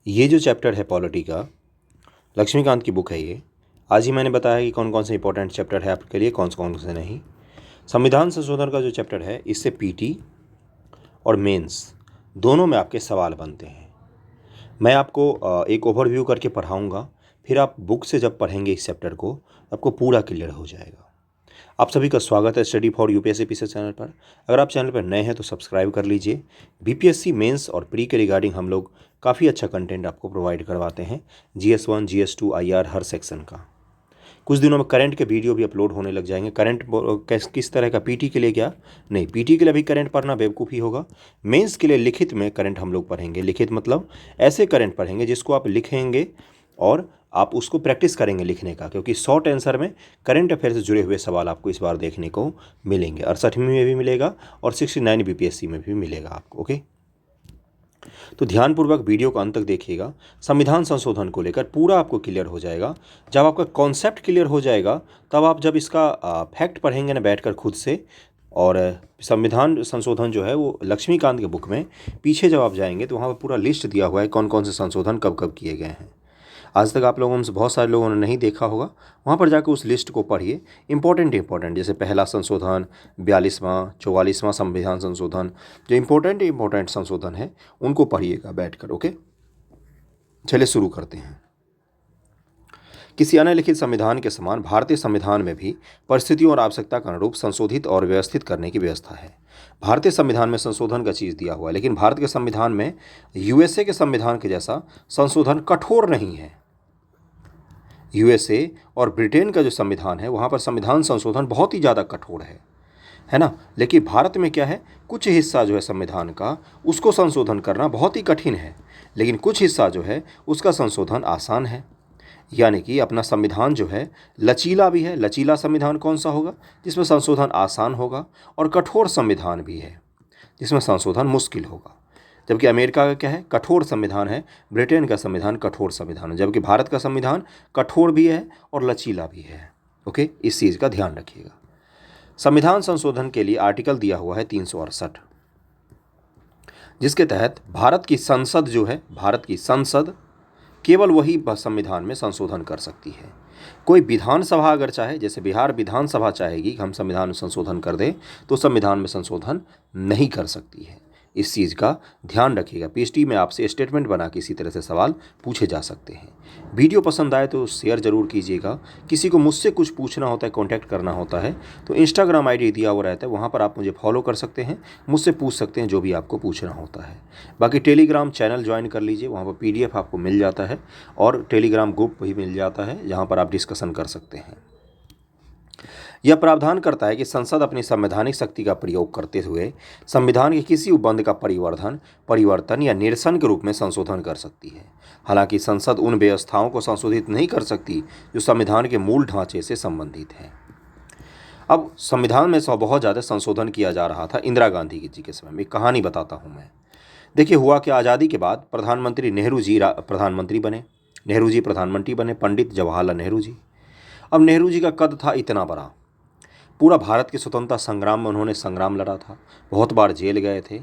ये जो चैप्टर है पॉलिटी का, लक्ष्मीकांत की बुक है ये। आज ही मैंने बताया कि कौन कौन से इंपॉर्टेंट चैप्टर है आपके लिए, कौन से नहीं। संविधान संशोधन का जो चैप्टर है, इससे पीटी और मेंस दोनों में आपके सवाल बनते हैं। मैं आपको एक ओवरव्यू करके पढ़ाऊँगा, फिर आप बुक से जब पढ़ेंगे इस चैप्टर को, आपको पूरा क्लियर हो जाएगा। आप सभी का स्वागत है study for UPSC PCS channel पर। अगर आप चैनल पर नए हैं तो सब्सक्राइब कर लीजिए। बीपीएससी मेंस और प्री के रिगार्डिंग हम लोग काफ़ी अच्छा कंटेंट आपको प्रोवाइड करवाते हैं। GS1 GS2 IR हर सेक्शन का। कुछ दिनों में करंट के वीडियो भी अपलोड होने लग जाएंगे। करंट किस तरह का, पीटी के लिए क्या नहीं, पीटी के लिए भी करंट पढ़ना बेवकूफ़ी होगा। मेंस के लिए लिखित में करंट हम लोग पढ़ेंगे। लिखित मतलब ऐसे करंट पढ़ेंगे जिसको आप लिखेंगे और आप उसको प्रैक्टिस करेंगे लिखने का, क्योंकि शॉर्ट आंसर में करंट अफेयर से जुड़े हुए सवाल आपको इस बार देखने को मिलेंगे। 68वीं में भी मिलेगा और 69 बीपीएससी में भी मिलेगा आपको। ओके, तो ध्यानपूर्वक वीडियो को अंत तक देखिएगा। संविधान संशोधन को लेकर पूरा आपको क्लियर हो जाएगा। जब आपका कॉन्सेप्ट क्लियर हो जाएगा, तब आप जब इसका फैक्ट पढ़ेंगे ना बैठकर खुद से, और संविधान संशोधन जो है वो लक्ष्मीकांत के बुक में पीछे जब आप जाएंगे तो वहाँ पर पूरा लिस्ट दिया हुआ है कौन कौन से संशोधन कब कब किए गए हैं। आज तक आप लोगों में से बहुत सारे लोगों ने नहीं देखा होगा, वहाँ पर जाकर उस लिस्ट को पढ़िए। इंपॉर्टेंट जैसे पहला संशोधन, 42वां 44वां संविधान संशोधन, जो इंपॉर्टेंट संशोधन है उनको पढ़िएगा बैठकर। ओके, चलिए शुरू करते हैं। किसी अन्य लिखित संविधान के समान भारतीय संविधान में भी परिस्थितियों और आवश्यकता के अनुरूप संशोधित और व्यवस्थित करने की व्यवस्था है। भारतीय संविधान में संशोधन का चीज़ दिया हुआ है, लेकिन भारत के संविधान में यूएसए के संविधान के जैसा संशोधन कठोर नहीं है। यूएसए और ब्रिटेन का जो संविधान है, वहाँ पर संविधान संशोधन बहुत ही ज़्यादा कठोर है ना। लेकिन भारत में क्या है, कुछ हिस्सा जो है संविधान का, उसको संशोधन करना बहुत ही कठिन है, लेकिन कुछ हिस्सा जो है उसका संशोधन आसान है। यानी कि अपना संविधान जो है लचीला भी है। लचीला संविधान कौन सा होगा, जिसमें संशोधन आसान होगा, और कठोर संविधान भी है जिसमें संशोधन मुश्किल होगा। जबकि अमेरिका का क्या है, कठोर संविधान है। ब्रिटेन का संविधान कठोर संविधान है, जबकि भारत का संविधान कठोर भी है और लचीला भी है। ओके, इस चीज़ का ध्यान रखिएगा। संविधान संशोधन के लिए आर्टिकल दिया हुआ है 368, जिसके तहत भारत की संसद जो है, भारत की संसद केवल वही संविधान में संशोधन कर सकती है। कोई विधानसभा अगर चाहे, जैसे बिहार विधानसभा चाहेगी कि हम संविधान में संशोधन कर दें, तो संविधान में संशोधन नहीं कर सकती है। इस चीज़ का ध्यान रखिएगा। पीएचडी में आपसे स्टेटमेंट बना के इसी तरह से सवाल पूछे जा सकते हैं। वीडियो पसंद आए तो शेयर ज़रूर कीजिएगा। किसी को मुझसे कुछ पूछना होता है, कांटेक्ट करना होता है, तो इंस्टाग्राम आईडी दिया हुआ रहता है, वहाँ पर आप मुझे फॉलो कर सकते हैं, मुझसे पूछ सकते हैं जो भी आपको पूछना होता है। बाकी टेलीग्राम चैनल ज्वाइन कर लीजिए, वहाँ पर PDF आपको मिल जाता है, और टेलीग्राम ग्रुप भी मिल जाता है जहाँ पर आप डिस्कशन कर सकते हैं। यह प्रावधान करता है कि संसद अपनी संवैधानिक शक्ति का प्रयोग करते हुए संविधान के किसी उपबंध का परिवर्तन या निरसन के रूप में संशोधन कर सकती है। हालांकि संसद उन व्यवस्थाओं को संशोधित नहीं कर सकती जो संविधान के मूल ढांचे से संबंधित हैं। अब संविधान में बहुत ज़्यादा संशोधन किया जा रहा था इंदिरा गांधी जी के समय में। एक कहानी बताता हूँ मैं। देखिए, हुआ कि आज़ादी के बाद प्रधानमंत्री नेहरू जी प्रधानमंत्री बने, पंडित जवाहरलाल नेहरू जी। अब नेहरू जी का कद था इतना बड़ा, पूरा भारत के स्वतंत्रता संग्राम में उन्होंने संग्राम लड़ा था, बहुत बार जेल गए थे।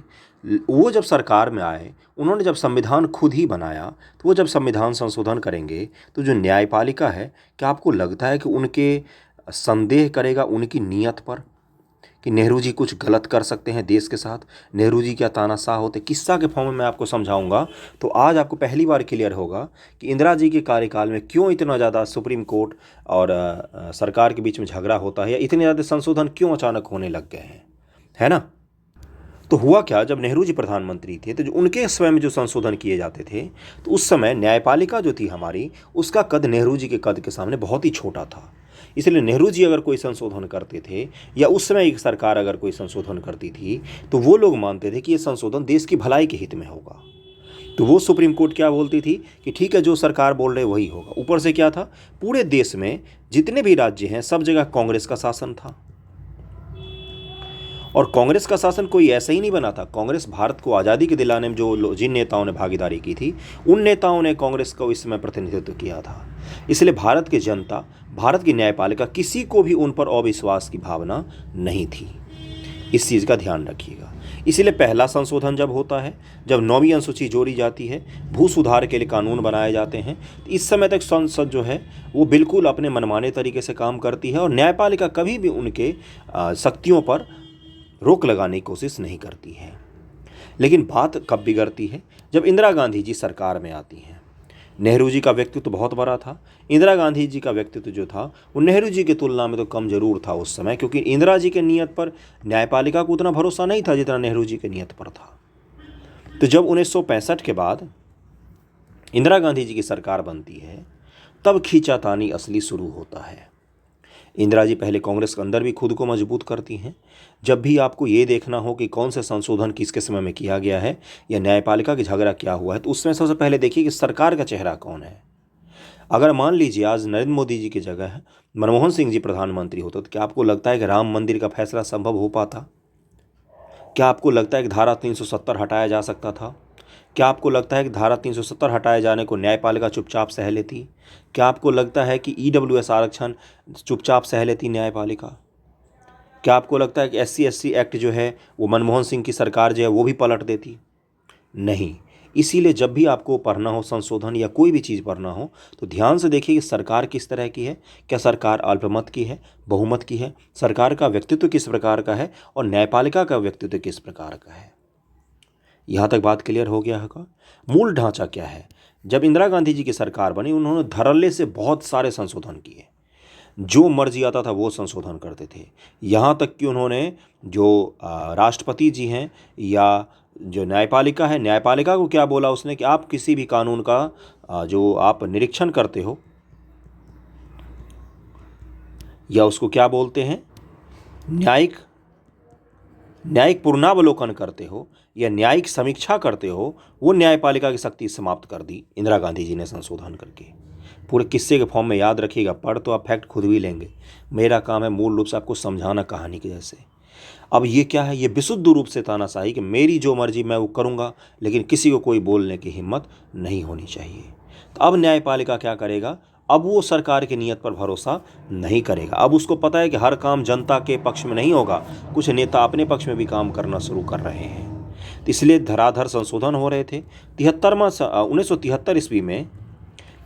वो जब सरकार में आए, उन्होंने जब संविधान खुद ही बनाया, तो वो जब संविधान संशोधन करेंगे, तो जो न्यायपालिका है, क्या आपको लगता है कि उनके संदेह करेगा उनकी नीयत पर, कि नेहरू जी कुछ गलत कर सकते हैं देश के साथ? नेहरू जी क्या तानाशाह होते? किस्सा के फॉर्म में मैं आपको समझाऊंगा, तो आज आपको पहली बार क्लियर होगा कि इंदिरा जी के कार्यकाल में क्यों इतना ज़्यादा सुप्रीम कोर्ट और सरकार के बीच में झगड़ा होता है, या इतने ज़्यादा संशोधन क्यों अचानक होने लग गए हैं, है ना। तो हुआ क्या, जब नेहरू जी प्रधानमंत्री थे, तो जो उनके स्वयं जो संशोधन किए जाते थे, तो उस समय न्यायपालिका जो थी हमारी, उसका कद नेहरू जी के कद के सामने बहुत ही छोटा था। इसलिए नेहरू जी अगर कोई संशोधन करते थे, या उस समय एक सरकार अगर कोई संशोधन करती थी, तो वो लोग मानते थे कि ये संशोधन देश की भलाई के हित में होगा। तो वो सुप्रीम कोर्ट क्या बोलती थी कि ठीक है, जो सरकार बोल रहे वही होगा। ऊपर से क्या था, पूरे देश में जितने भी राज्य हैं, सब जगह कांग्रेस का शासन था। और कांग्रेस का शासन कोई ऐसा ही नहीं बना था। कांग्रेस भारत को आज़ादी के दिलाने में जिन नेताओं ने भागीदारी की थी, उन नेताओं ने कांग्रेस को इस समय प्रतिनिधित्व किया था। इसलिए भारत की जनता, भारत की न्यायपालिका, किसी को भी उन पर अविश्वास की भावना नहीं थी। इस चीज़ का ध्यान रखिएगा। इसीलिए पहला संशोधन जब होता है, जब 9वीं अनुसूची जोड़ी जाती है, भू सुधार के लिए कानून बनाए जाते हैं, तो इस समय तक संसद जो है वो बिल्कुल अपने मनमाने तरीके से काम करती है और न्यायपालिका कभी भी उनके शक्तियों पर रोक लगाने की कोशिश नहीं करती है। लेकिन बात कब बिगड़ती है? जब इंदिरा गांधी जी सरकार में आती हैं। नेहरू जी का व्यक्तित्व तो बहुत बड़ा था, इंदिरा गांधी जी का व्यक्तित्व जो था वो नेहरू जी की तुलना में तो कम जरूर था उस समय, क्योंकि इंदिरा जी के नियत पर न्यायपालिका को उतना भरोसा नहीं था जितना नेहरू जी के नियत पर था। तो जब 1965 के बाद इंदिरा गांधी जी की सरकार बनती है, तब खींचातानी असली शुरू होता है। इंदिरा जी पहले कांग्रेस के अंदर भी खुद को मजबूत करती हैं। जब भी आपको ये देखना हो कि कौन से संशोधन किसके समय में किया गया है या न्यायपालिका की झगड़ा क्या हुआ है, तो उसमें सबसे पहले देखिए कि सरकार का चेहरा कौन है। अगर मान लीजिए आज नरेंद्र मोदी जी की जगह मनमोहन सिंह जी प्रधानमंत्री होते, तो क्या आपको लगता है कि राम मंदिर का फैसला संभव हो पाता? क्या आपको लगता है कि धारा 370 हटाया जा सकता था? क्या आपको लगता है कि धारा 370 हटाए जाने को न्यायपालिका चुपचाप सह लेती? क्या आपको लगता है कि ईडब्ल्यूएस आरक्षण चुपचाप सह लेती न्यायपालिका? क्या आपको लगता है कि SC/ST एक्ट जो है वो मनमोहन सिंह की सरकार जो है वो भी पलट देती? नहीं। इसीलिए जब भी आपको पढ़ना हो संशोधन या कोई भी चीज़ पढ़ना हो, तो ध्यान से देखिए कि सरकार किस तरह की है, क्या सरकार अल्पमत की है, बहुमत की है, सरकार का व्यक्तित्व किस प्रकार का है और न्यायपालिका का व्यक्तित्व किस प्रकार का है। यहाँ तक बात क्लियर हो गया होगा। मूल ढांचा क्या है? जब इंदिरा गांधी जी की सरकार बनी, उन्होंने धड़ल्ले से बहुत सारे संशोधन किए, जो मर्जी आता था वो संशोधन करते थे। यहाँ तक कि उन्होंने जो राष्ट्रपति जी हैं या जो न्यायपालिका है, न्यायपालिका को क्या बोला उसने कि आप किसी भी कानून का जो आप निरीक्षण करते हो या उसको क्या बोलते हैं, न्यायिक पूर्णावलोकन करते हो या न्यायिक समीक्षा करते हो, वो न्यायपालिका की शक्ति समाप्त कर दी इंदिरा गांधी जी ने संशोधन करके। पूरे किस्से के फॉर्म में याद रखिएगा, पढ़ तो आप फैक्ट खुद भी लेंगे, मेरा काम है मूल रूप से आपको समझाना कहानी के जैसे। अब ये क्या है? ये विशुद्ध रूप से तानाशाही कि मेरी जो मर्जी मैं वो करूँगा, लेकिन किसी को कोई बोलने की हिम्मत नहीं होनी चाहिए। तो अब न्यायपालिका क्या करेगा? अब वो सरकार की नीयत पर भरोसा नहीं करेगा। अब उसको पता है कि हर काम जनता के पक्ष में नहीं होगा, कुछ नेता अपने पक्ष में भी काम करना शुरू कर रहे हैं। तो इसलिए धराधर संशोधन हो रहे थे। 1973 ईस्वी में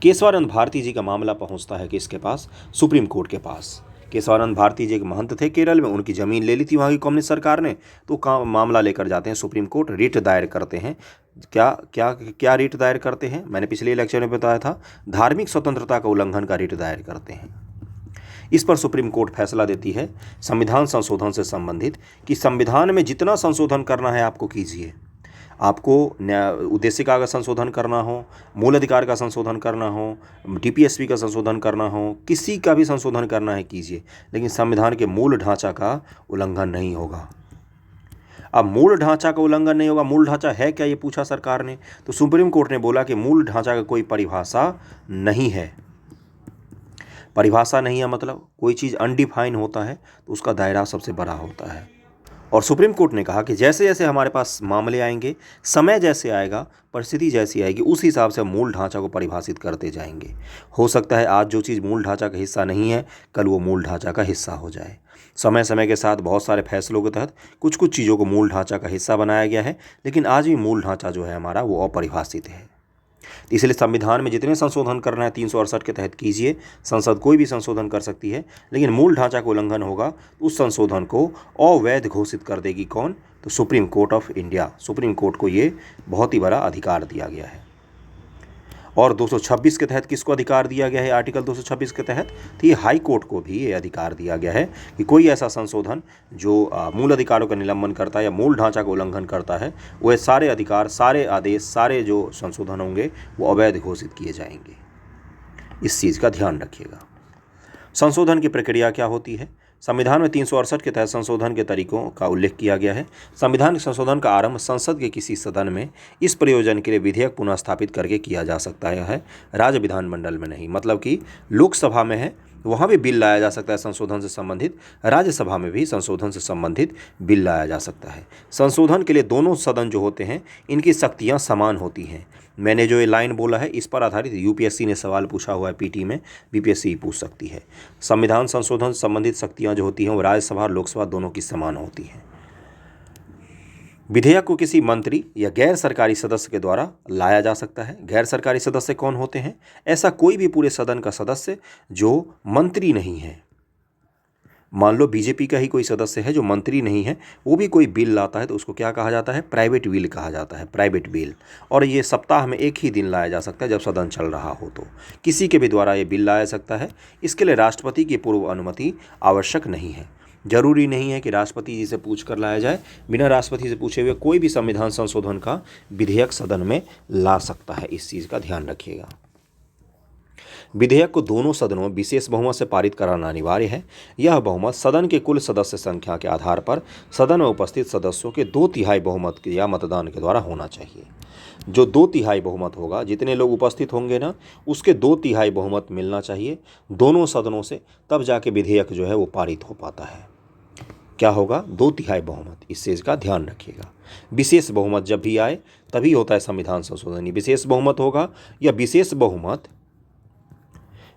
केशवानंद भारती जी का मामला पहुंचता है किसके पास? सुप्रीम कोर्ट के पास। केशवानंद भारती जी एक महंत थे केरल में, उनकी ज़मीन ले ली थी वहाँ की कम्युनिस्ट सरकार ने, तो मामला लेकर जाते हैं सुप्रीम कोर्ट, रिट दायर करते हैं। क्या क्या क्या रिट दायर करते हैं? मैंने पिछले लेक्चर में बताया था, धार्मिक स्वतंत्रता का उल्लंघन का रिट दायर करते हैं। इस पर सुप्रीम कोर्ट फैसला देती है संविधान संशोधन से संबंधित कि संविधान में जितना संशोधन करना है आपको कीजिए। आपको उद्देशिका का संशोधन करना हो, मूल अधिकार का संशोधन करना हो, TPSP का संशोधन करना हो, किसी का भी संशोधन करना है कीजिए, लेकिन संविधान के मूल ढांचा का उल्लंघन नहीं होगा। अब मूल ढांचा का उल्लंघन नहीं होगा, मूल ढांचा है क्या ये पूछा सरकार ने, तो सुप्रीम कोर्ट ने बोला कि मूल ढांचा का कोई परिभाषा नहीं है। परिभाषा नहीं है मतलब कोई चीज़ अनडिफाइन होता है तो उसका दायरा सबसे बड़ा होता है। और सुप्रीम कोर्ट ने कहा कि जैसे जैसे हमारे पास मामले आएंगे, समय जैसे आएगा, परिस्थिति जैसी आएगी, उस हिसाब से मूल ढांचा को परिभाषित करते जाएंगे। हो सकता है आज जो चीज़ मूल ढांचा का हिस्सा नहीं है, कल वो मूल ढांचा का हिस्सा हो जाए। समय समय के साथ बहुत सारे फैसलों के तहत कुछ कुछ चीज़ों को मूल ढांचा का हिस्सा बनाया गया है, लेकिन आज भी मूल ढांचा जो है हमारा वो अपरिभाषित है। इसलिए संविधान में जितने संशोधन करना है 368 के तहत कीजिए। संसद कोई भी संशोधन कर सकती है, लेकिन मूल ढांचा का उल्लंघन होगा तो उस संशोधन को अवैध घोषित कर देगी कौन? तो supreme court of India. Supreme court को ये बहुत ही बड़ा अधिकार दिया गया है। और 226 के तहत किसको अधिकार दिया गया है? आर्टिकल 226 के तहत तो ये हाई कोर्ट को भी ये अधिकार दिया गया है कि कोई ऐसा संशोधन जो मूल अधिकारों का निलंबन करता है या मूल ढांचा का उल्लंघन करता है, वह सारे अधिकार, सारे आदेश, सारे जो संशोधन होंगे वो अवैध घोषित किए जाएंगे। इस चीज़ का ध्यान रखिएगा। संशोधन की प्रक्रिया क्या होती है? संविधान में 368 के तहत संशोधन के तरीकों का उल्लेख किया गया है। संविधान के संशोधन का आरंभ संसद के किसी सदन में इस प्रयोजन के लिए विधेयक पुनः स्थापित करके किया जा सकता है, राज्य विधानमंडल में नहीं। मतलब कि लोकसभा में है वहाँ भी बिल लाया जा सकता है संशोधन से संबंधित, राज्यसभा में भी संशोधन से संबंधित बिल लाया जा सकता है। संशोधन के लिए दोनों सदन जो होते हैं इनकी शक्तियाँ समान होती हैं। मैंने जो ये लाइन बोला है इस पर आधारित UPSC ने सवाल पूछा हुआ है, PT में BPSC पूछ सकती है। संविधान संशोधन से संबंधित शक्तियाँ जो होती हैं वो राज्यसभा और लोकसभा दोनों की समान होती हैं। विधेयक को किसी मंत्री या गैर सरकारी सदस्य के द्वारा लाया जा सकता है। गैर सरकारी सदस्य कौन होते हैं? ऐसा कोई भी पूरे सदन का सदस्य जो मंत्री नहीं है। मान लो बीजेपी का ही कोई सदस्य है जो मंत्री नहीं है, वो भी कोई बिल लाता है तो उसको क्या कहा जाता है? प्राइवेट बिल कहा जाता है, प्राइवेट बिल। और ये सप्ताह में एक ही दिन लाया जा सकता है जब सदन चल रहा हो, तो किसी के भी द्वारा ये बिल लाया सकता है। इसके लिए राष्ट्रपति की पूर्व अनुमति आवश्यक नहीं है। जरूरी नहीं है कि राष्ट्रपति जी से पूछ कर लाया जाए। बिना राष्ट्रपति से पूछे हुए कोई भी संविधान संशोधन का विधेयक सदन में ला सकता है। इस चीज़ का ध्यान रखिएगा। विधेयक को दोनों सदनों में विशेष बहुमत से पारित कराना अनिवार्य है। यह बहुमत सदन के कुल सदस्य संख्या के आधार पर सदन में उपस्थित सदस्यों के 2/3 बहुमत के या मतदान के द्वारा होना चाहिए। जो 2/3 बहुमत होगा, जितने लोग उपस्थित होंगे ना, उसके 2/3 बहुमत मिलना चाहिए दोनों सदनों से, तब जाके विधेयक जो है वो पारित हो पाता है। क्या होगा? 2/3 बहुमत। इस चीज़ का ध्यान रखिएगा। विशेष बहुमत जब भी आए तभी होता है संविधान संशोधन। विशेष बहुमत होगा या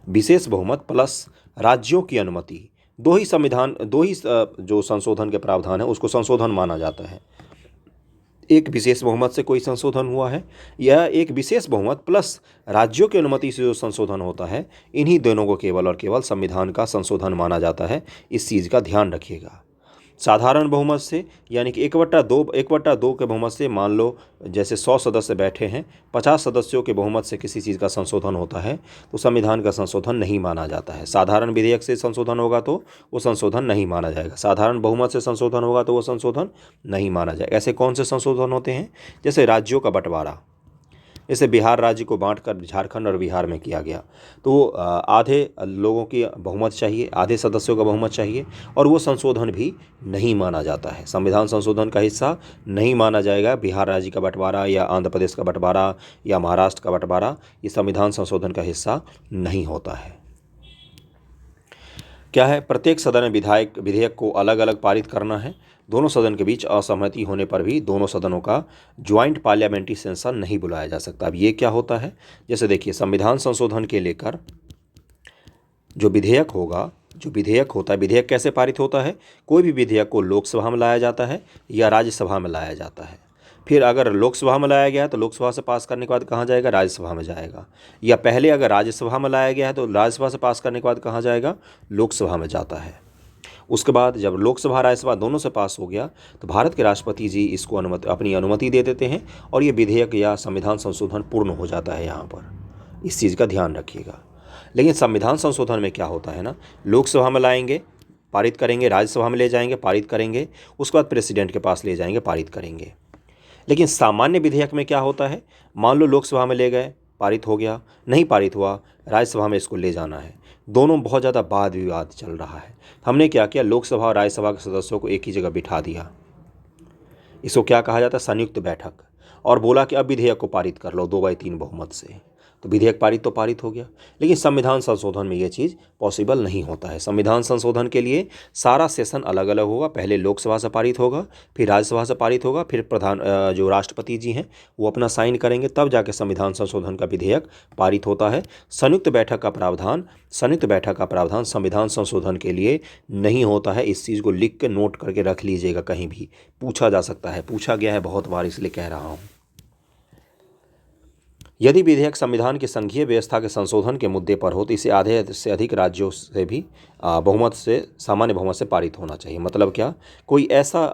विशेष बहुमत प्लस राज्यों की अनुमति, दो ही जो संशोधन के प्रावधान है उसको संशोधन माना जाता है। एक विशेष बहुमत से कोई संशोधन हुआ है या एक विशेष बहुमत प्लस राज्यों की अनुमति से जो संशोधन होता है, इन्हीं दोनों को केवल और केवल संविधान का संशोधन माना जाता है। इस चीज़ का ध्यान रखिएगा। साधारण बहुमत से यानी कि 1/2 के बहुमत से, मान लो जैसे 100 सदस्य बैठे हैं, 50 सदस्यों के बहुमत से किसी चीज़ का संशोधन होता है तो संविधान का संशोधन नहीं माना जाता है। साधारण विधेयक से संशोधन होगा तो वो संशोधन नहीं माना जाएगा। साधारण बहुमत से संशोधन होगा तो वो संशोधन नहीं माना जाएगा। ऐसे कौन से संशोधन होते हैं? जैसे राज्यों का बंटवारा, जैसे बिहार राज्य को बांटकर झारखंड और बिहार में किया गया, तो आधे लोगों की बहुमत चाहिए, आधे सदस्यों का बहुमत चाहिए, और वो संशोधन भी नहीं माना जाता है, संविधान संशोधन का हिस्सा नहीं माना जाएगा। बिहार राज्य का बंटवारा या आंध्र प्रदेश का बंटवारा या महाराष्ट्र का बंटवारा, ये संविधान संशोधन का हिस्सा नहीं होता है। क्या है? प्रत्येक सदन में विधेयक को अलग अलग पारित करना है। दोनों सदन के बीच असहमति होने पर भी दोनों सदनों का ज्वाइंट पार्लियामेंट्री सेशन नहीं बुलाया जा सकता। अब ये क्या होता है? जैसे देखिए, संविधान संशोधन के लेकर जो विधेयक होता है, विधेयक कैसे पारित होता है? कोई भी विधेयक को लोकसभा में लाया जाता है या राज्यसभा में लाया जाता है। फिर अगर लोकसभा में लाया गया है तो लोकसभा से पास करने के बाद कहाँ जाएगा? राज्यसभा में जाएगा। या पहले अगर राज्यसभा में लाया गया है तो राज्यसभा से पास करने के बाद कहाँ जाएगा? लोकसभा में जाता है। उसके बाद जब लोकसभा राज्यसभा दोनों से पास हो गया तो भारत के राष्ट्रपति जी इसको अपनी अनुमति दे देते हैं और ये विधेयक या संविधान संशोधन पूर्ण हो जाता है। यहाँ पर इस चीज़ का ध्यान रखिएगा। लेकिन संविधान संशोधन में क्या होता है ना, लोकसभा में लाएंगे, पारित करेंगे, राज्यसभा में ले जाएंगे, पारित करेंगे, उसके बाद प्रेसिडेंट के पास ले जाएंगे, पारित करेंगे। लेकिन सामान्य विधेयक में क्या होता है? मान लो लोकसभा में ले गए, पारित हो गया, नहीं पारित हुआ, राज्यसभा में इसको ले जाना है। दोनों बहुत ज़्यादा वाद विवाद चल रहा है। हमने क्या किया? लोकसभा और राज्यसभा के सदस्यों को एक ही जगह बिठा दिया। इसको क्या कहा जाता है? संयुक्त बैठक। और बोला कि अब विधेयक को पारित कर लो 2/3 बहुमत से। तो विधेयक पारित तो पारित हो गया। लेकिन संविधान संशोधन में ये चीज़ पॉसिबल नहीं होता है। संविधान संशोधन के लिए सारा सेशन अलग अलग होगा। पहले लोकसभा से पारित होगा, फिर राज्यसभा से पारित होगा, फिर जो राष्ट्रपति जी हैं वो अपना साइन करेंगे, तब जाके संविधान संशोधन का विधेयक पारित होता है। संयुक्त बैठक का प्रावधान संविधान संशोधन के लिए नहीं होता है। इस चीज़ को लिख के नोट करके रख लीजिएगा, कहीं भी पूछा जा सकता है, पूछा गया है बहुत बार, इसलिए कह रहा हूँ। यदि विधेयक संविधान की संघीय व्यवस्था के संशोधन के मुद्दे पर हो तो इसे आधे से अधिक राज्यों से भी सामान्य बहुमत से पारित होना चाहिए। मतलब क्या? कोई ऐसा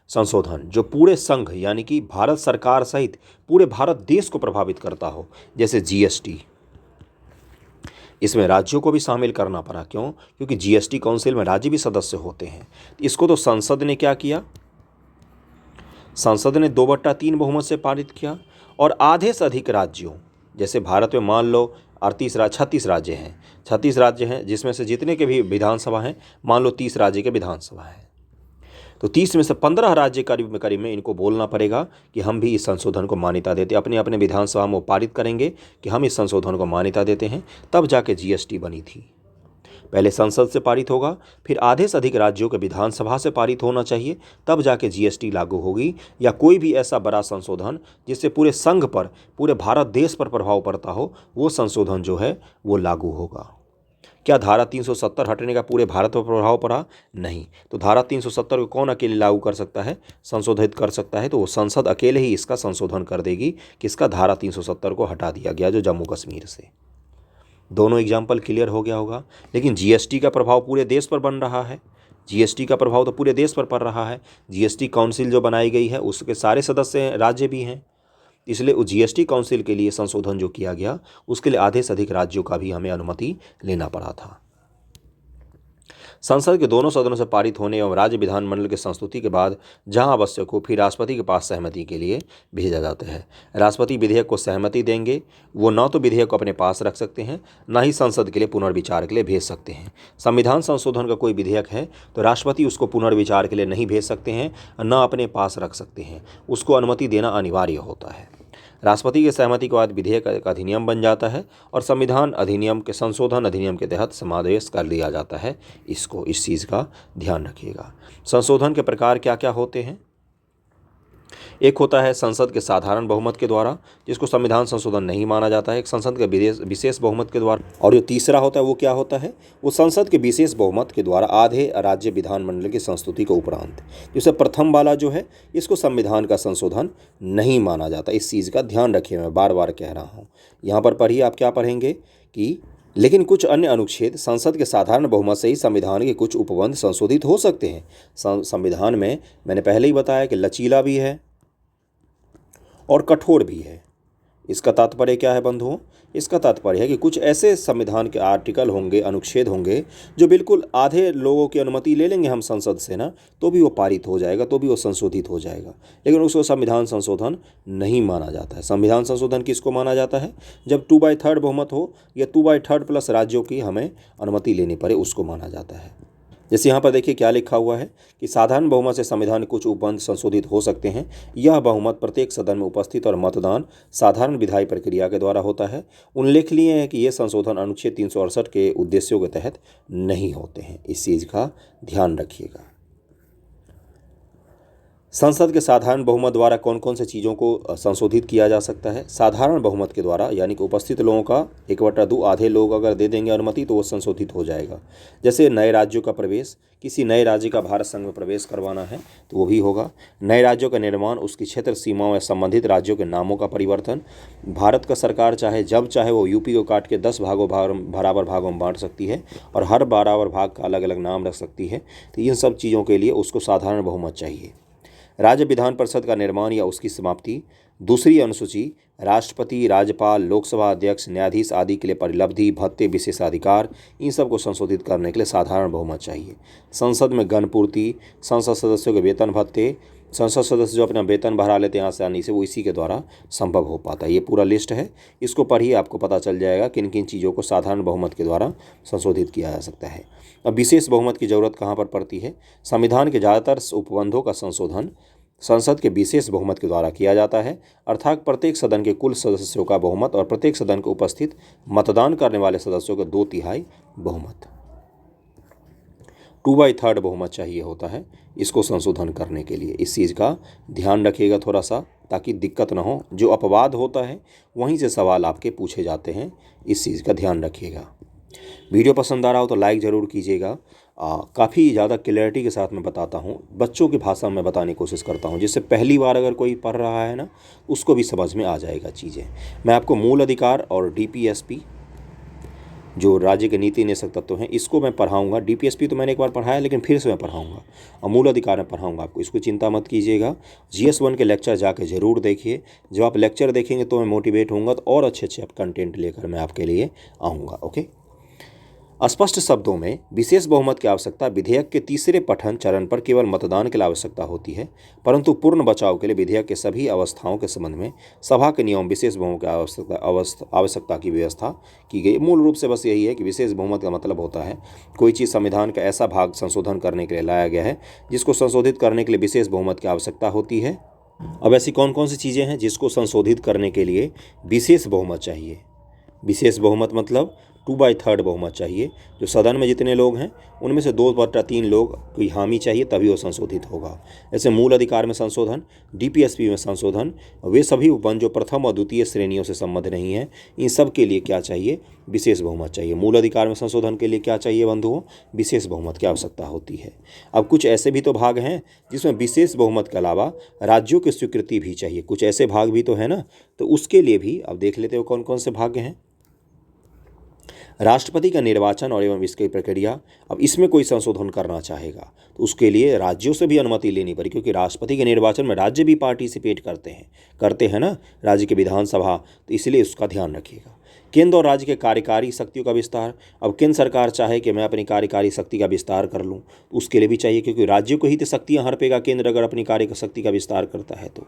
संशोधन जो पूरे संघ यानी कि भारत सरकार सहित पूरे भारत देश को प्रभावित करता हो, जैसे जीएसटी, इसमें राज्यों को भी शामिल करना पड़ा। क्यों? क्योंकि जीएसटी काउंसिल में राज्य भी सदस्य होते हैं। इसको तो संसद ने क्या किया? संसद ने 2/3 बहुमत से पारित किया। और आधे से अधिक राज्यों, जैसे भारत में मान लो 36 राज्य हैं, 36 राज्य हैं, जिसमें से जितने के भी विधानसभा हैं, मान लो 30 राज्य के विधानसभा हैं, तो 30 में से 15 राज्य करीब में इनको बोलना पड़ेगा कि हम भी इस संशोधन को मान्यता देते, अपने अपने विधानसभा में पारित करेंगे कि हम इस संशोधन को मान्यता देते हैं। तब जाके जीएसटी बनी थी। पहले संसद से पारित होगा, फिर आधे से अधिक राज्यों के विधानसभा से पारित होना चाहिए, तब जाके जीएसटी लागू होगी। या कोई भी ऐसा बड़ा संशोधन जिससे पूरे संघ पर, पूरे भारत देश पर प्रभाव पड़ता हो, वो संशोधन जो है वो लागू होगा। क्या धारा 370 हटने का पूरे भारत पर प्रभाव पड़ा? नहीं। तो धारा 370 को कौन अकेले लागू कर सकता है, संशोधित कर सकता है? तो वो संसद अकेले ही इसका संशोधन कर देगी कि इसका धारा 370 को हटा दिया गया जो जम्मू कश्मीर से। दोनों एग्जाम्पल क्लियर हो गया होगा। लेकिन जीएसटी का प्रभाव पूरे देश पर बन रहा है, जीएसटी का प्रभाव तो पूरे देश पर पड़ रहा है। जीएसटी काउंसिल जो बनाई गई है उसके सारे सदस्य राज्य भी हैं, इसलिए उस जीएसटी काउंसिल के लिए संशोधन जो किया गया उसके लिए आधे से अधिक राज्यों का भी हमें अनुमति लेना पड़ा था। संसद के दोनों सदनों से पारित होने एवं राज्य विधानमंडल के संस्तुति के बाद जहां आवश्यक हो फिर राष्ट्रपति के पास सहमति के लिए भेजा जाता है। राष्ट्रपति विधेयक को सहमति देंगे, वो न तो विधेयक को अपने पास रख सकते हैं न ही संसद के लिए पुनर्विचार के लिए भेज सकते हैं। संविधान संशोधन का कोई विधेयक है तो राष्ट्रपति उसको पुनर्विचार के लिए नहीं भेज सकते हैं, न अपने पास रख सकते हैं, उसको अनुमति देना अनिवार्य होता है। राष्ट्रपति की सहमति के बाद विधेयक का अधिनियम बन जाता है और संविधान अधिनियम के संशोधन अधिनियम के तहत समावेश कर लिया जाता है। इस चीज़ का ध्यान रखिएगा। संशोधन के प्रकार क्या क्या होते हैं? एक होता है संसद के साधारण बहुमत के द्वारा, जिसको संविधान संशोधन नहीं माना जाता है। एक संसद के विशेष बहुमत के द्वारा, और जो तीसरा होता है वो क्या होता है? वो संसद के विशेष बहुमत के द्वारा आधे राज्य विधानमंडल की संस्तुति के उपरांत। जैसे प्रथम वाला जो है इसको संविधान का संशोधन नहीं माना जाता। इस चीज़ का ध्यान रखिए, मैं बार बार कह रहा हूँ। यहाँ पर पढ़िए, आप क्या पढ़ेंगे कि लेकिन कुछ अन्य अनुच्छेद संसद के साधारण बहुमत से ही संविधान के कुछ उपबंध संशोधित हो सकते हैं। संविधान में मैंने पहले ही बताया कि लचीला भी है और कठोर भी है। इसका तात्पर्य क्या है बंधुओं? इसका तात्पर्य है कि कुछ ऐसे संविधान के आर्टिकल होंगे, अनुच्छेद होंगे जो बिल्कुल आधे लोगों की अनुमति ले लेंगे हम संसद से ना, तो भी वो पारित हो जाएगा, तो भी वो संशोधित हो जाएगा, लेकिन उसको संविधान संशोधन नहीं माना जाता है। संविधान संशोधन किसको माना जाता है? जब 2/3 बहुमत हो या 2/3 प्लस राज्यों की हमें अनुमति लेनी पड़े, उसको माना जाता है। जैसे यहाँ पर देखिए क्या लिखा हुआ है कि साधारण बहुमत से संविधान के कुछ उपबंध संशोधित हो सकते हैं। यह बहुमत प्रत्येक सदन में उपस्थित और मतदान साधारण विधायी प्रक्रिया के द्वारा होता है। उल्लेखनीय है कि ये संशोधन अनुच्छेद 368 के उद्देश्यों के तहत नहीं होते हैं। इस चीज़ का ध्यान रखिएगा। संसद के साधारण बहुमत द्वारा कौन कौन से चीज़ों को संशोधित किया जा सकता है? साधारण बहुमत के द्वारा यानी कि उपस्थित लोगों का 1/2 आधे लोग अगर दे देंगे अनुमति तो वो संशोधित हो जाएगा। जैसे नए राज्यों का प्रवेश, किसी नए राज्य का भारत संघ में प्रवेश करवाना है तो वो भी होगा। नए राज्यों का निर्माण, उसकी क्षेत्र सीमाओं या संबंधित राज्यों के नामों का परिवर्तन। भारत का सरकार चाहे जब चाहे वो यूपी को काट के 10 बराबर भागों में बांट सकती है और हर बराबर भाग का अलग अलग नाम रख सकती है। तो इन सब चीज़ों के लिए उसको साधारण बहुमत चाहिए। राज्य विधान परिषद का निर्माण या उसकी समाप्ति। दूसरी अनुसूची राष्ट्रपति, राज्यपाल, लोकसभा अध्यक्ष, न्यायाधीश आदि के लिए परिलब्धि, भत्ते, विशेषाधिकार, इन सब को संशोधित करने के लिए साधारण बहुमत चाहिए। संसद में गणपूर्ति, संसद सदस्यों के वेतन भत्ते, संसद सदस्य जो अपना वेतन बढ़ा लेते हैं आसानी से, वो इसी के द्वारा संभव हो पाता है। ये पूरा लिस्ट है, इसको पढ़िए, आपको पता चल जाएगा किन किन चीज़ों को साधारण बहुमत के द्वारा संशोधित किया जा सकता है। अब विशेष बहुमत की जरूरत कहाँ पर पड़ती है? संविधान के ज़्यादातर उपबंधों का संशोधन संसद के विशेष बहुमत के द्वारा किया जाता है, अर्थात प्रत्येक सदन के कुल सदस्यों का बहुमत और प्रत्येक सदन को उपस्थित मतदान करने वाले सदस्यों के 2/3 बहुमत। 2/3 बहुमत चाहिए होता है इसको संशोधन करने के लिए। इस चीज़ का ध्यान रखिएगा थोड़ा सा, ताकि दिक्कत ना हो। जो अपवाद होता है वहीं से सवाल आपके पूछे जाते हैं, इस चीज़ का ध्यान रखिएगा। वीडियो पसंद आ रहा हो तो लाइक ज़रूर कीजिएगा। काफ़ी ज़्यादा क्लैरिटी के साथ मैं बताता हूँ, बच्चों की भाषा में बताने की कोशिश करता हूँ, जिससे पहली बार अगर कोई पढ़ रहा है ना उसको भी समझ में आ जाएगा चीज़ें। मैं आपको मूल अधिकार और डीपीएसपी जो राज्य के नीति निदेशक तत्व हैं इसको मैं पढ़ाऊँगा। डीपीएसपी तो मैंने एक बार पढ़ाया, लेकिन फिर से मैं पढ़ाऊँगा, और मूल अधिकार में पढ़ाऊँगा आपको, इसको चिंता मत कीजिएगा। GS1 के लेक्चर जाके ज़रूर देखिए। जब आप लेक्चर देखेंगे तो मैं मोटिवेट होऊंगा, तो और अच्छे कंटेंट लेकर मैं आपके लिए आऊँगा। ओके। स्पष्ट शब्दों में विशेष बहुमत की आवश्यकता विधेयक के तीसरे पठन चरण पर केवल मतदान के लिए आवश्यकता होती है, परंतु पूर्ण बचाव के लिए विधेयक के सभी अवस्थाओं के संबंध में सभा के नियम विशेष बहुमत की आवश्यकता की व्यवस्था की गई। मूल रूप से बस यही है कि विशेष बहुमत का मतलब होता है कोई चीज़ संविधान का ऐसा भाग संशोधन करने के लिए लाया गया है जिसको संशोधित करने के लिए विशेष बहुमत की आवश्यकता होती है। अब ऐसी कौन कौन सी चीज़ें हैं जिसको संशोधित करने के लिए विशेष बहुमत चाहिए? विशेष बहुमत मतलब 2/3 बहुमत चाहिए। जो सदन में जितने लोग हैं उनमें से 2/3 लोग की हामी चाहिए, तभी वो संशोधित होगा। ऐसे मूल अधिकार में संशोधन, डीपीएसपी में संशोधन, वे सभी उपबंध जो प्रथम और द्वितीय श्रेणियों से संबद्ध नहीं है, इन सब के लिए क्या चाहिए? विशेष बहुमत चाहिए। मूल अधिकार में संशोधन के लिए क्या चाहिए बंधुओं? विशेष बहुमत की आवश्यकता होती है। अब कुछ ऐसे भी तो भाग हैं जिसमें विशेष बहुमत के अलावा राज्यों की स्वीकृति भी चाहिए। कुछ ऐसे भाग भी तो है ना, तो उसके लिए भी अब देख लेते हो कौन कौन से भाग हैं। राष्ट्रपति का निर्वाचन और एवं इसकी प्रक्रिया, अब इसमें कोई संशोधन करना चाहेगा तो उसके लिए राज्यों से भी अनुमति लेनी पड़ेगी, क्योंकि राष्ट्रपति के निर्वाचन में राज्य भी पार्टिसिपेट करते हैं ना, राज्य की विधानसभा, तो इसलिए उसका ध्यान रखिएगा। केंद्र और राज्य के कार्यकारी शक्तियों का विस्तार, अब केंद्र सरकार चाहे कि मैं अपनी कार्यकारी शक्ति का विस्तार कर लूँ तो उसके लिए भी चाहिए, क्योंकि राज्यों को ही तो शक्तियाँ हड़पेगा केंद्र अगर अपनी कार्य शक्ति का विस्तार करता है तो।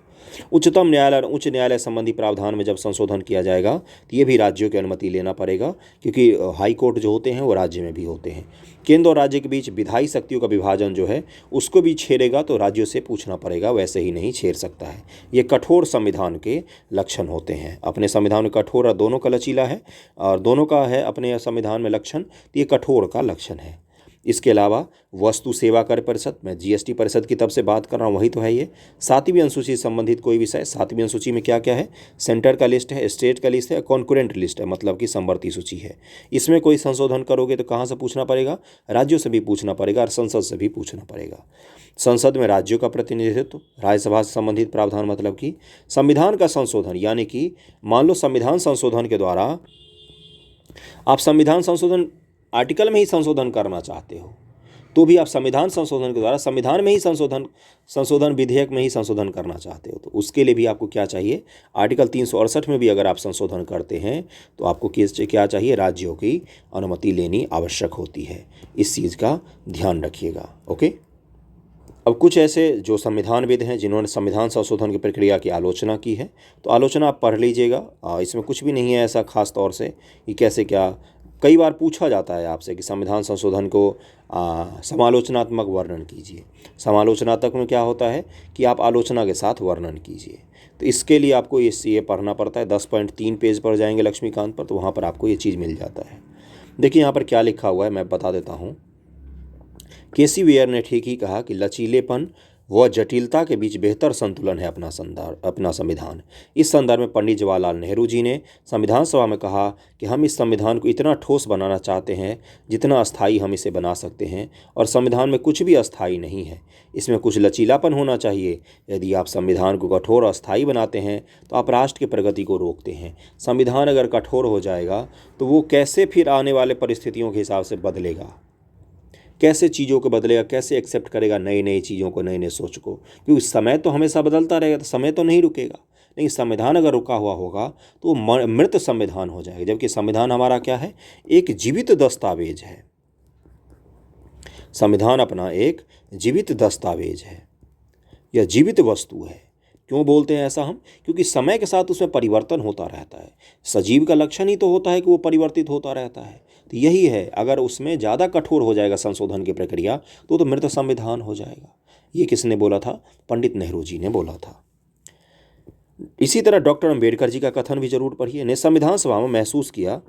उच्चतम न्यायालय और उच्च न्यायालय संबंधी प्रावधान में जब संशोधन किया जाएगा तो ये भी राज्यों की अनुमति लेना पड़ेगा, क्योंकि हाई कोर्ट जो होते हैं वो राज्य में भी होते हैं। केंद्र और राज्य के बीच विधायी शक्तियों का विभाजन जो है उसको भी छेड़ेगा तो राज्यों से पूछना पड़ेगा, वैसे ही नहीं छेड़ सकता है। ये कठोर संविधान के लक्षण होते हैं। अपने संविधान में कठोर और दोनों का लचीला है, और दोनों का है अपने संविधान में लक्षण, तो ये कठोर का लक्षण है। इसके अलावा वस्तु सेवा कर परिषद, मैं जीएसटी परिषद की तब से बात कर रहा हूँ, वही तो है ये। 7वीं अनुसूची से संबंधित कोई विषय, 7वीं अनुसूची में क्या क्या है? सेंटर का लिस्ट है, स्टेट का लिस्ट है, कॉन्करेंट लिस्ट है, मतलब कि समवर्ती सूची है। इसमें कोई संशोधन करोगे तो कहाँ से पूछना पड़ेगा? राज्यों से भी पूछना पड़ेगा और संसद से भी पूछना पड़ेगा। संसद में राज्यों का प्रतिनिधित्व, राज्यसभा से संबंधित प्रावधान, मतलब कि संविधान का संशोधन, यानी कि मान लो संविधान संशोधन के द्वारा आप संविधान संशोधन आर्टिकल में ही संशोधन करना चाहते हो तो भी आप संविधान संशोधन के द्वारा संविधान में ही संशोधन विधेयक में ही संशोधन करना चाहते हो तो उसके लिए भी आपको क्या चाहिए? आर्टिकल 368 में भी अगर आप संशोधन करते हैं तो आपको क्या चाहिए? राज्यों की अनुमति लेनी आवश्यक होती है। इस चीज़ का ध्यान रखिएगा। ओके। अब कुछ ऐसे जो संविधानविद हैं जिन्होंने संविधान संशोधन की प्रक्रिया की आलोचना की है, तो आलोचना आप पढ़ लीजिएगा। इसमें कुछ भी नहीं है ऐसा खास तौर से कि कैसे क्या। कई बार पूछा जाता है आपसे कि संविधान संशोधन को समालोचनात्मक वर्णन कीजिए। समालोचनात्मक में क्या होता है कि आप आलोचना के साथ वर्णन कीजिए। तो इसके लिए आपको ये पढ़ना पड़ता है। 10.3 पेज पर जाएंगे लक्ष्मीकांत पर, तो वहाँ पर आपको ये चीज़ मिल जाता है। देखिए यहाँ पर क्या लिखा हुआ है, मैं बता देता हूँ। केसी वेयर ने ठीक ही कहा कि लचीलेपन व जटिलता के बीच बेहतर संतुलन है अपना संविधान। इस संदर्भ में पंडित जवाहरलाल नेहरू जी ने संविधान सभा में कहा कि हम इस संविधान को इतना ठोस बनाना चाहते हैं जितना अस्थायी हम इसे बना सकते हैं, और संविधान में कुछ भी अस्थायी नहीं है, इसमें कुछ लचीलापन होना चाहिए। यदि आप संविधान को कठोर और अस्थायी बनाते हैं तो आप राष्ट्र की प्रगति को रोकते हैं। संविधान अगर कठोर हो जाएगा तो वो कैसे फिर आने वाले परिस्थितियों के हिसाब से बदलेगा, कैसे चीज़ों को बदलेगा, कैसे एक्सेप्ट करेगा नई नई चीज़ों को, नए नए सोच को, क्योंकि समय तो हमेशा बदलता रहेगा, तो समय तो नहीं रुकेगा। लेकिन संविधान अगर रुका हुआ होगा तो वो मृत संविधान हो जाएगा, जबकि संविधान हमारा क्या है? एक जीवित दस्तावेज है। संविधान अपना एक जीवित दस्तावेज है या जीवित वस्तु है। क्यों बोलते हैं ऐसा हम? क्योंकि समय के साथ उसमें परिवर्तन होता रहता है। सजीव का लक्षण ही तो होता है कि वो परिवर्तित होता रहता है। तो यही है, अगर उसमें ज़्यादा कठोर हो जाएगा संशोधन की प्रक्रिया तो मृत संविधान हो जाएगा। ये किसने बोला था? पंडित नेहरू जी ने बोला था। इसी तरह डॉक्टर अंबेडकर जी का कथन भी जरूर पढ़िए। ने संविधान सभा में महसूस किया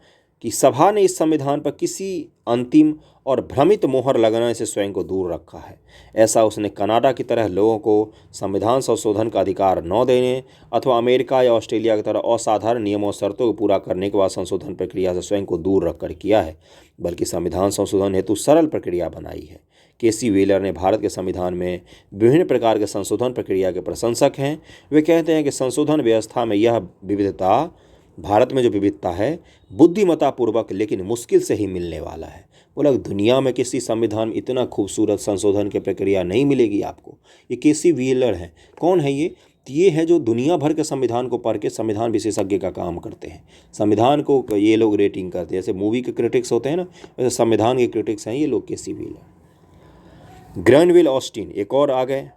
कि सभा ने इस संविधान पर किसी अंतिम और भ्रमित मोहर लगाने से स्वयं को दूर रखा है। ऐसा उसने कनाडा की तरह लोगों को संविधान संशोधन का अधिकार न देने अथवा अमेरिका या ऑस्ट्रेलिया की तरह असाधारण नियमों और शर्तों को पूरा करने के बाद संशोधन प्रक्रिया से स्वयं को दूर रखकर किया है, बल्कि संविधान संशोधन हेतु सरल प्रक्रिया बनाई है। केसी व्हीलर ने भारत के संविधान में विभिन्न प्रकार के संशोधन प्रक्रिया के प्रशंसक हैं। वे कहते हैं कि संशोधन व्यवस्था में यह विविधता, भारत में जो विविधता है, बुद्धिमत्तापूर्वक लेकिन मुश्किल से ही मिलने वाला है। बोला दुनिया में किसी संविधान में इतना खूबसूरत संशोधन की प्रक्रिया नहीं मिलेगी आपको। ये केसी व्हीलर हैं। कौन है ये? ये है जो दुनिया भर के संविधान को पढ़ के संविधान विशेषज्ञ का काम करते हैं। संविधान को ये लोग रेटिंग करते हैं, जैसे मूवी के क्रिटिक्स होते हैं ना, वैसे संविधान के क्रिटिक्स हैं ये लोग, केसी व्हीलर। ग्रैनविल ऑस्टिन एक और आ गए।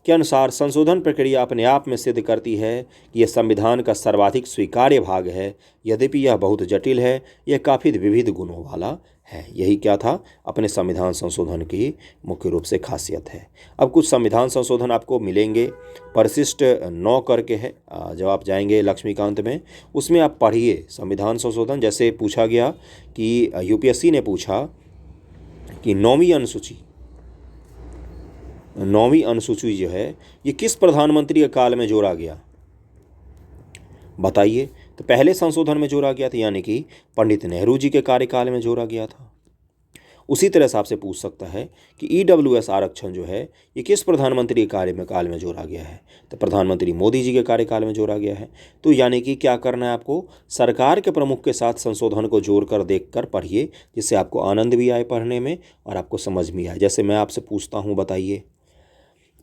के अनुसार संशोधन प्रक्रिया अपने आप में सिद्ध करती है कि यह संविधान का सर्वाधिक स्वीकार्य भाग है, यद्यपि यह बहुत जटिल है, यह काफ़ी विविध गुणों वाला है। यही क्या था अपने संविधान संशोधन की मुख्य रूप से खासियत है। अब कुछ संविधान संशोधन आपको मिलेंगे, परिशिष्ट 9 करके है, जब आप जाएंगे लक्ष्मीकांत में उसमें आप पढ़िए संविधान संशोधन। जैसे पूछा गया कि यूपीएससी ने पूछा कि 9वीं अनुसूची जो है ये किस प्रधानमंत्री के काल में जोड़ा गया, बताइए। तो पहले संशोधन में जोड़ा गया था, यानी कि पंडित नेहरू जी के कार्यकाल में जोड़ा गया था। उसी तरह से आपसे पूछ सकता है कि ईडब्ल्यूएस आरक्षण जो है ये किस प्रधानमंत्री के कार्यकाल में जोड़ा गया है, तो प्रधानमंत्री मोदी जी के कार्यकाल में जोड़ा गया है। तो यानी कि क्या करना है आपको, सरकार के प्रमुख के साथ संशोधन को जोड़कर देखकर पढ़िए, जिससे आपको आनंद भी आए पढ़ने में और आपको समझ भी आए। जैसे मैं आपसे पूछता हूँ, बताइए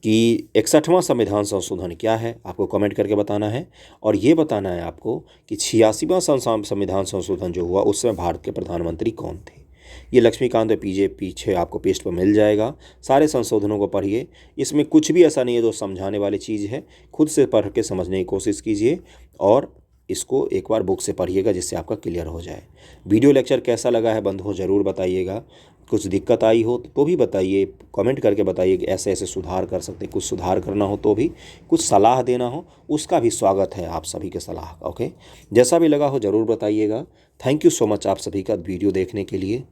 कि 61वां संविधान संशोधन क्या है, आपको कमेंट करके बताना है। और ये बताना है आपको कि 86वां संविधान संशोधन जो हुआ उसमें भारत के प्रधानमंत्री कौन थे। ये लक्ष्मीकांत पीछे आपको पेज पर मिल जाएगा। सारे संशोधनों को पढ़िए, इसमें कुछ भी ऐसा नहीं है जो समझाने वाली चीज़ है। खुद से पढ़ के समझने की कोशिश कीजिए और इसको एक बार बुक से पढ़िएगा, जिससे आपका क्लियर हो जाए। वीडियो लेक्चर कैसा लगा है बंधुओं ज़रूर बताइएगा। कुछ दिक्कत आई हो तो भी बताइए, कमेंट करके बताइए कि ऐसे ऐसे सुधार कर सकते हैं। कुछ सुधार करना हो तो भी, कुछ सलाह देना हो उसका भी स्वागत है आप सभी के सलाह का। ओके, जैसा भी लगा हो ज़रूर बताइएगा। थैंक यू सो मच आप सभी का वीडियो देखने के लिए।